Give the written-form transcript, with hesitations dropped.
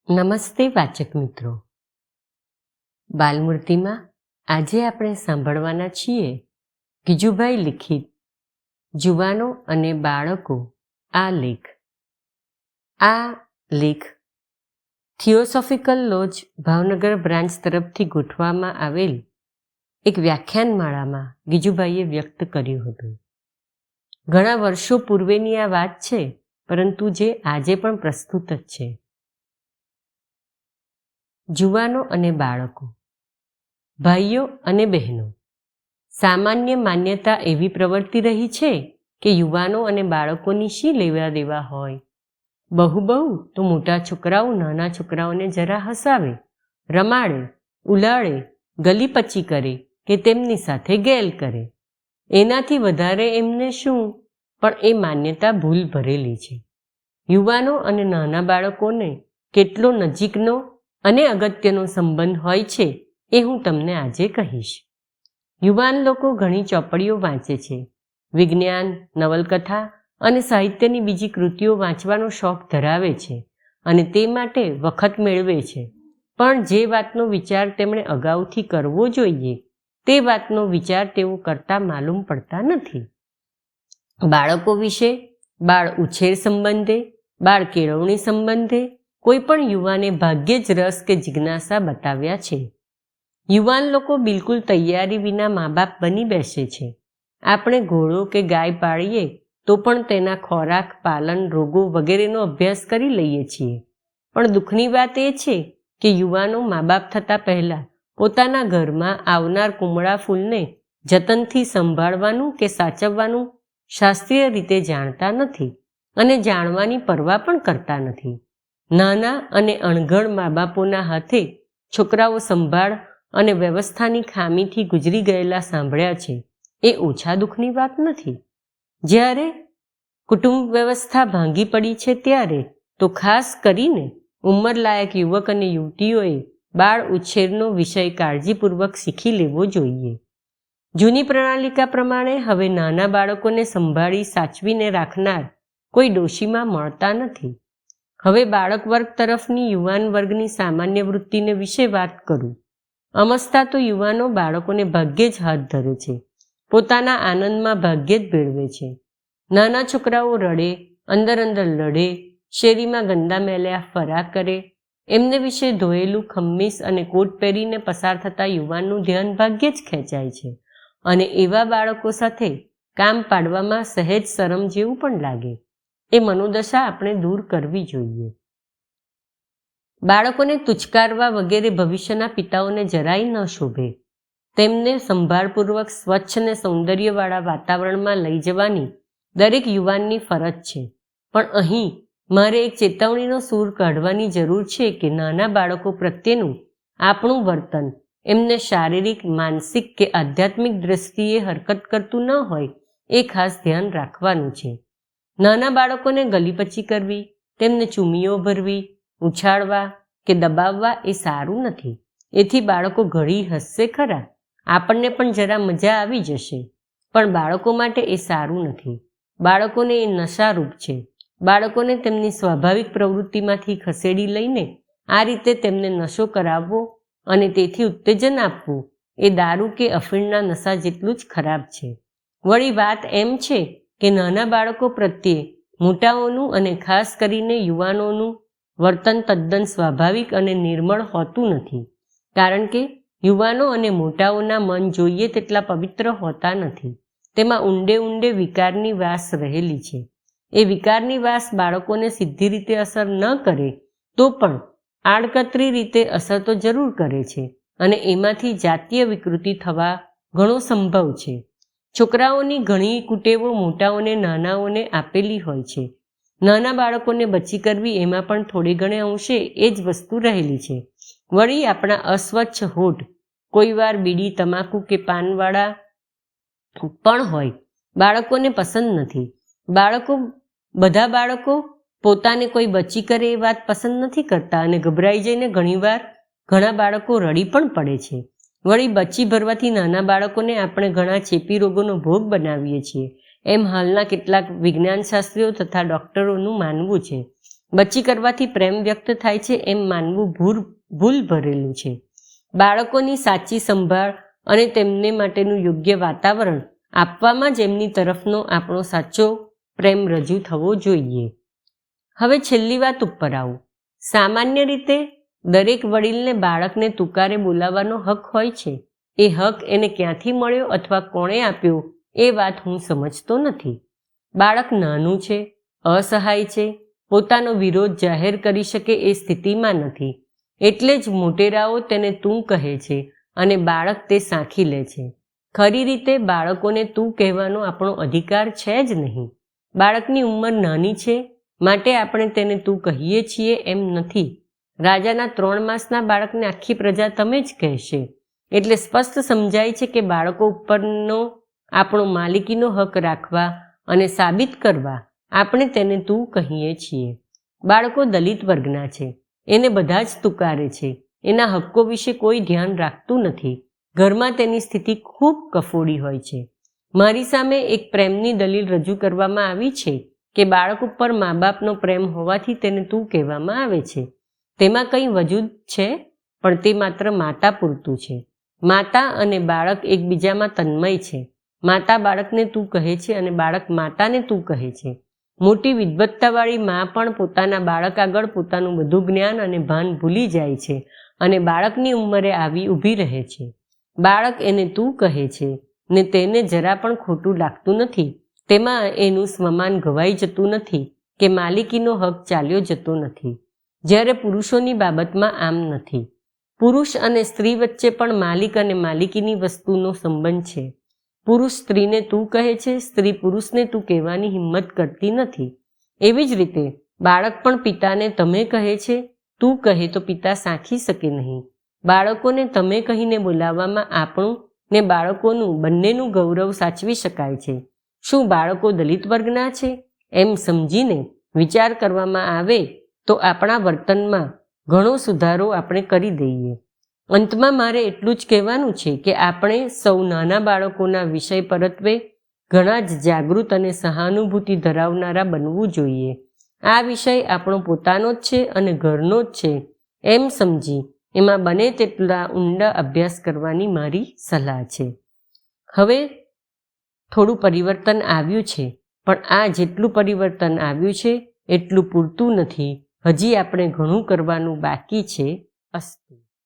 નમસ્તે વાચક મિત્રો. બાલમૂર્તિમાં આજે આપણે સાંભળવાના છીએ ગીજુભાઈ લિખિત જુવાનો અને બાળકો આ લેખ. આ લેખ થિયોસોફિકલ લોજ ભાવનગર બ્રાન્ચ તરફથી ગોઠવવામાં આવેલ એક વ્યાખ્યાનમાળામાં ગીજુભાઈએ વ્યક્ત કર્યું હતું. ઘણા વર્ષો પૂર્વેની આ વાત છે, પરંતુ જે આજે પણ પ્રસ્તુત જ છે. જુવાનો અને બાળકો, ભાઈઓ અને બહેનો, સામાન્ય માન્યતા એવી પ્રવર્તી રહી છે કે યુવાનો અને બાળકોની શી લેવા દેવા હોય. બહુ તો મોટા છોકરાઓ નાના છોકરાઓને જરા હસાવે, રમાડે, ઉલાળે, ગલીપચી કરે કે તેમની સાથે ગેલ કરે. એનાથી વધારે એમને શું? પણ એ માન્યતા ભૂલ ભરેલી છે. યુવાનો અને નાના બાળકોને કેટલો નજીકનો અને અગત્યનો સંબંધ હોય છે એ હું તમને આજે કહીશ. યુવાન લોકો ઘણી ચોપડીઓ વાંચે છે. વિજ્ઞાન, નવલકથા અને સાહિત્યની બીજી કૃતિઓ વાંચવાનો શોખ ધરાવે છે અને તે માટે વખત મેળવે છે. પણ જે વાતનો વિચાર તેમણે અગાઉથી કરવો જોઈએ તે વાતનો વિચાર તેઓ કરતા માલુમ પડતા નથી. બાળકો વિશે, બાળ ઉછેર સંબંધે, બાળ કેળવણી સંબંધે કોઈ પણ યુવાને ભાગ્યે જ રસ કે જિજ્ઞાસા બતાવ્યા છે. યુવાન લોકો બિલકુલ તૈયારી વિના મા બાપ બની બેસે છે. આપણે ઘોડો કે ગાય પાળીએ તો પણ તેના ખોરાક, પાલન, રોગો વગેરેનો અભ્યાસ કરી લઈએ છીએ. પણ દુઃખની વાત એ છે કે યુવાનો મા બાપ થતાં પહેલાં પોતાના ઘરમાં આવનાર કુમળા ફૂલને જતનથી સંભાળવાનું કે સાચવવાનું શાસ્ત્રીય રીતે જાણતા નથી અને જાણવાની પરવા પણ કરતા નથી. નાના અને અણઘડ મા બાપોના હાથે છોકરાઓ સંભાળ અને વ્યવસ્થાની ખામીથી ગુજરી ગયેલા સાંભળ્યા છે. એ ઓછા દુઃખની વાત નથી. જ્યારે કુટુંબ વ્યવસ્થા ભાંગી પડી છે ત્યારે તો ખાસ કરીને ઉંમરલાયક યુવક અને યુવતીઓએ બાળ ઉછેરનો વિષય કાળજીપૂર્વક શીખી લેવો જોઈએ. જૂની પ્રણાલિકા પ્રમાણે હવે નાના બાળકોને સંભાળી સાચવીને રાખનાર કોઈ ડોશીમાં મળતા નથી. હવે બાળક વર્ગ તરફની યુવાન વર્ગની સામાન્ય વૃત્તિને વિશે વાત કરું. અમસ્તા તો યુવાનો બાળકોને ભાગ્યે જ હાથ ધરે છે, પોતાના આનંદમાં ભાગ્યે જ ભેળવે છે. નાના છોકરાઓ રડે, અંદર લડે, શેરીમાં ગંદા મેલ્યા ફરા કરે, એમને વિશે ધોયેલું ખમ્મીસ અને કોટ પહેરીને પસાર થતા યુવાનનું ધ્યાન ભાગ્યે જ ખેંચાય છે અને એવા બાળકો સાથે કામ પાડવામાં સહેજ શરમ જેવું પણ લાગે. એ મનોદશા આપણે દૂર કરવી જોઈએ. બાળકોને તુચકારવા વગેરે ભવિષ્યના પિતાઓને જરાય ન શોભે. તેમને સંભાળપૂર્વક સ્વચ્છ અને સૌંદર્યવાળા વાતાવરણમાં લઈ જવાની દરેક યુવાનની ફરજ છે. પણ અહીં મારે એક ચેતવણીનો સૂર કાઢવાની જરૂર છે કે નાના બાળકો પ્રત્યેનું આપણું વર્તન એમને શારીરિક, માનસિક કે આધ્યાત્મિક દ્રષ્ટિએ હરકત કરતું ન હોય એ ખાસ ધ્યાન રાખવાનું છે. નાના બાળકોને ગલીપચી કરવી, તેમને ચૂમીઓ ભરવી, ઉછાળવા કે દબાવવા એ સારું નથી. એથી બાળકો ઘડી હસશે ખરા, આપણને પણ જરા મજા આવી જશે, પણ બાળકો માટે એ સારું નથી. બાળકોને એ નશારૂપ છે. બાળકોને તેમની સ્વાભાવિક પ્રવૃત્તિમાંથી ખસેડી લઈને આ રીતે તેમને નશો કરાવવો અને તેથી ઉત્તેજન આપવું એ દારૂ કે અફીણના નશા જેટલું જ ખરાબ છે. વળી વાત એમ છે કે નાના બાળકો પ્રત્યે મોટાઓનું અને ખાસ કરીને યુવાનોનું વર્તન તદ્દન સ્વાભાવિક અને નિર્મળ હોતું નથી. કારણ કે યુવાનો અને મોટાઓના મન જોઈએ તેટલા પવિત્ર હોતા નથી. તેમાં ઊંડે વિકારની વાસ રહેલી છે. એ વિકારની વાસ બાળકોને સીધી રીતે અસર ન કરે તો પણ આડકતરી રીતે અસર તો જરૂર કરે છે અને એમાંથી જાતીય વિકૃતિ થવા ઘણો સંભવ છે. છોકરાઓની ઘણી કુટેવો મોટાઓને નાનાઓને આપેલી હોય છે. નાના બાળકોને બચી કરવી એમાં પણ થોડે ઘણે અંશે એ જ વસ્તુ રહેલી છે. વળી આપણા અસ્વચ્છ હોઠ કોઈવાર બીડી, તમાકુ કે પાનવાળા પણ હોય. બાળકોને પસંદ નથી. બધા બાળકો પોતાને કોઈ બચી કરે એ વાત પસંદ નથી કરતા અને ગભરાઈ જઈને ઘણા બાળકો રડી પણ પડે છે. વળી બચી ભરવાથી નાના બાળકોને આપણે ઘણા ચેપી રોગોનો ભોગ બનાવીએ છીએ એમ હાલના કેટલાક વિજ્ઞાનશાસ્ત્રીઓ તથા ડૉક્ટરોનું માનવું છે. બચી કરવાથી પ્રેમ વ્યક્ત થાય છે એમ માનવું ભૂલ ભરેલું છે. બાળકોની સાચી સંભાળ અને તેમને માટેનું યોગ્ય વાતાવરણ આપવામાં જ એમની તરફનો આપણો સાચો પ્રેમ રજૂ થવો જોઈએ. હવે છેલ્લી વાત ઉપર આવું. સામાન્ય રીતે દરેક વડીલને બાળકને તુકારે બોલાવવાનો હક હોય છે. એ હક એને ક્યાંથી મળ્યો અથવા કોણે આપ્યો એ વાત હું સમજતો નથી. બાળક નાનું છે, અસહાય છે, પોતાનો વિરોધ જાહેર કરી શકે એ સ્થિતિમાં નથી. એટલે જ મોટેરાઓ તેને તું કહે છે અને બાળક તે સાંખી લે છે. ખરી રીતે બાળકોને તું કહેવાનો આપણો અધિકાર છે જ નહીં. બાળકની ઉંમર નાની છે માટે આપણે તેને તું કહીએ છીએ એમ નથી. રાજાના 3 માસના બાળકને આખી પ્રજા તમે જ કહેશે. એટલે સ્પષ્ટ સમજાય છે કે બાળકો ઉપરનો આપણો માલિકીનો હક રાખવા અને સાબિત કરવા આપણે તેને તું કહીએ છીએ. બાળકો દલિત વર્ગના છે. એને બધા જ તુકારે છે. એના હક્કો વિશે કોઈ ધ્યાન રાખતું નથી. ઘરમાં તેની સ્થિતિ ખૂબ કફોડી હોય છે. મારી સામે એક પ્રેમની દલીલ રજૂ કરવામાં આવી છે કે બાળક ઉપર મા બાપનો પ્રેમ હોવાથી તેને તું કહેવામાં આવે છે. તેમાં કંઈ વજૂદ છે, પણ તે માત્ર માતા પૂરતું છે. માતા અને બાળક એકબીજામાં તન્મય છે. માતા બાળકને તું કહે છે અને બાળક માતાને તું કહે છે. મોટી વિદ્વત્તાવાળી મા પણ પોતાના બાળક આગળ પોતાનું બધું જ્ઞાન અને ભાન ભૂલી જાય છે અને બાળકની ઉંમરે આવી ઊભી રહે છે. બાળક એને તું કહે છે ને તેને જરા પણ ખોટું લાગતું નથી. તેમાં એનું સ્વમાન ઘવાઈ જતું નથી કે માલિકીનો હક ચાલ્યો જતો નથી. જ્યારે પુરુષોની બાબતમાં આમ નથી. પુરુષ અને સ્ત્રી વચ્ચે પણ માલિક અને માલિકીની વસ્તુનો સંબંધ છે. પુરુષ સ્ત્રીને તું કહે છે, સ્ત્રી પુરુષને તું કહેવાની હિંમત કરતી નથી. એવી જ રીતે બાળક પણ પિતાને તમે કહે છે. તું કહે તો પિતા સાંખી શકે નહીં. બાળકોને તમે કહીને બોલાવવામાં આપણું ને બાળકોનું બંનેનું ગૌરવ સાચવી શકાય છે. શું બાળકો દલિત વર્ગના છે એમ સમજીને વિચાર કરવામાં આવે તો આપણા વર્તનમાં ઘણો સુધારો આપણે કરી દઈએ. અંતમાં મારે એટલું જ કહેવાનું છે કે આપણે સૌ નાના બાળકોના વિષય પરત્વે ઘણા જ જાગૃત અને સહાનુભૂતિ ધરાવનારા બનવું જોઈએ. આ વિષય આપણો પોતાનો જ છે અને ઘરનો જ છે એમ સમજી એમાં બને તેટલા ઊંડા અભ્યાસ કરવાની મારી સલાહ છે. હવે થોડું પરિવર્તન આવ્યું છે, પણ આ જેટલું પરિવર્તન આવ્યું છે એટલું પૂરતું નથી. હજી આપણે ઘણું કરવાનું બાકી છે. અસ્તુ.